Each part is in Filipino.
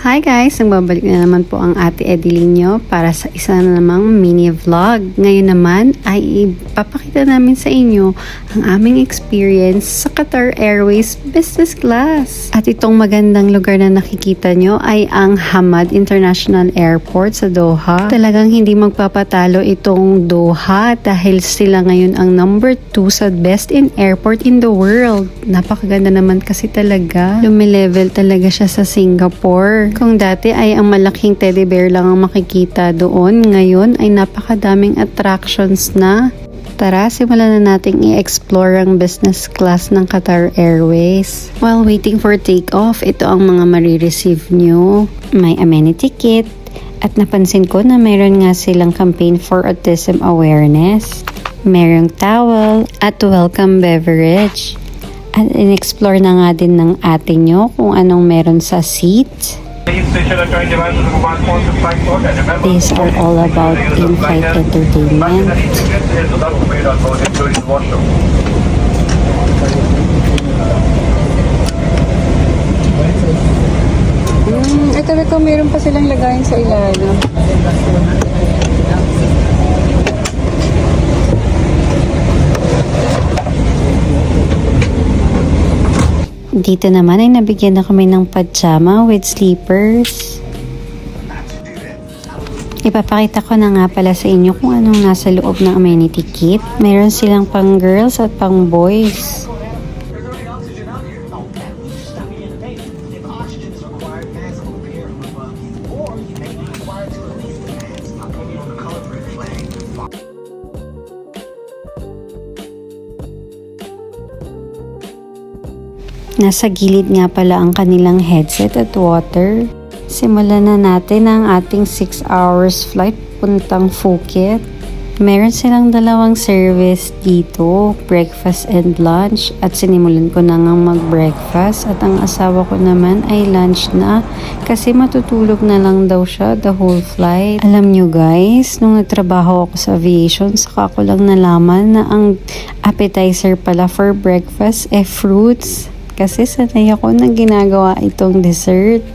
Hi guys! Nagbabalik na naman po ang Ate Edilinyo para sa isa na namang mini vlog. Ngayon naman ay ipapakita namin sa inyo ang aming experience sa Qatar Airways Business Class. At itong magandang lugar na nakikita nyo ay ang Hamad International Airport sa Doha. Talagang hindi magpapatalo itong Doha dahil sila ngayon ang number 2 sa best in airport in the world. Napakaganda naman kasi talaga. Lumilevel talaga siya sa Singapore. Kung dati ay ang malaking teddy bear lang ang makikita doon, ngayon ay napakadaming attractions na. Tara, simulan na nating i-explore ang business class ng Qatar Airways. While waiting for takeoff, ito ang mga marireceive nyo. May amenity kit at napansin ko na mayroon nga silang campaign for autism awareness. Mayroong towel at welcome beverage. At in-explore na nga din ng ate nyo kung anong meron sa seat. These are all about in-flight entertainment. Ito meron pa silang lagayan sa ilalim. Dito naman ay nabigyan na kami ng pajama with sleepers. Ipapakita ko na nga pala sa inyo kung anong nasa loob ng amenity kit. Meron silang pang girls at pang boys. Nasa gilid nga pala ang kanilang headset at water. Simulan na natin ang ating 6 hours flight puntang Phuket. Meron silang dalawang service dito, breakfast and lunch. At sinimulan ko na nga mag-breakfast at ang asawa ko naman ay lunch na kasi matutulog na lang daw siya the whole flight. Alam nyo guys, nung nagtrabaho ako sa aviation, saka ko lang nalaman na ang appetizer pala for breakfast fruits. Kasi sanay ako na ginagawa itong dessert.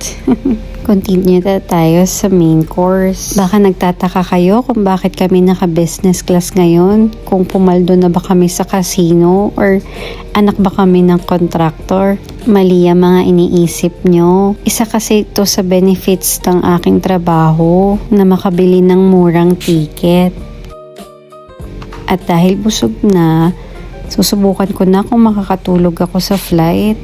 Continue na tayo sa main course. Baka nagtataka kayo kung bakit kami naka-business class ngayon. Kung pumaldo na ba kami sa casino or anak ba kami ng contractor. Mali ang mga iniisip nyo. Isa kasi ito sa benefits ng aking trabaho na makabili ng murang ticket. At dahil busog na, susubukan ko na kung makakatulog ako sa flight.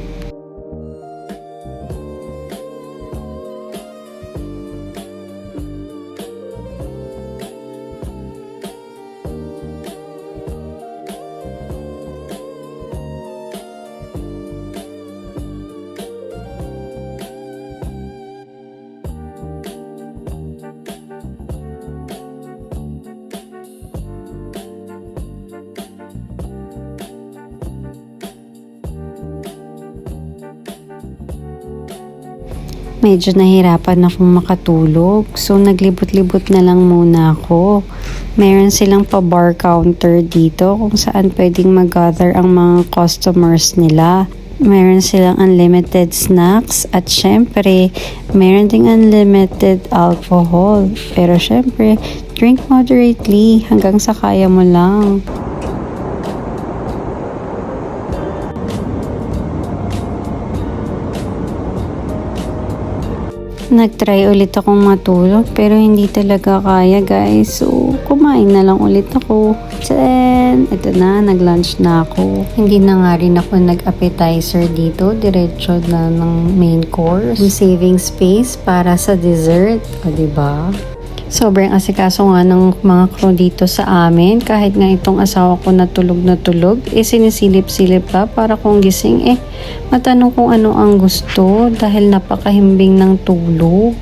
Medyo nahirapan akong makatulog. So, naglibot-libot na lang muna ako. Meron silang pa-bar counter dito kung saan pwedeng mag-gather ang mga customers nila. Meron silang unlimited snacks at syempre, meron ding unlimited alcohol. Pero syempre, drink moderately hanggang sa kaya mo lang. Nag-try ulit akong matulog pero hindi talaga kaya guys. So, kumain na lang ulit ako. Then, ito na, nag-lunch na ako. Hindi na nga rin ako nag-appetizer dito. Diretso na ng main course. Saving space para sa dessert. O, diba? Sobrang asikaso nga ng mga crew dito sa amin. Kahit nga itong asawa ko na tulog, sinisilip-silip pa para kung gising matanong kung ano ang gusto dahil napakahimbing ng tulog.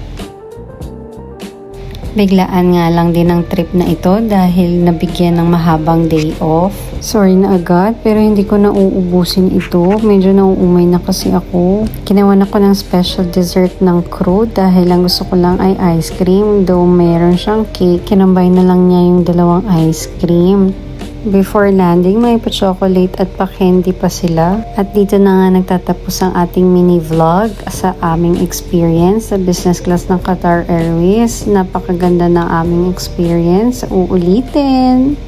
Biglaan nga lang din ang trip na ito dahil nabigyan ng mahabang day off. Sorry na agad pero hindi ko na uubusin ito. Medyo nauumay na kasi ako. Ginawan ako ng special dessert ng crew dahil ang gusto ko lang ay ice cream. Though mayroon siyang cake, kinambay na lang niya yung dalawang ice cream. Before landing, may pa-chocolate at pa-candy pa sila. At dito na nga nagtatapos ang ating mini vlog sa aming experience sa business class ng Qatar Airways. Napakaganda ng aming experience. Uulitin!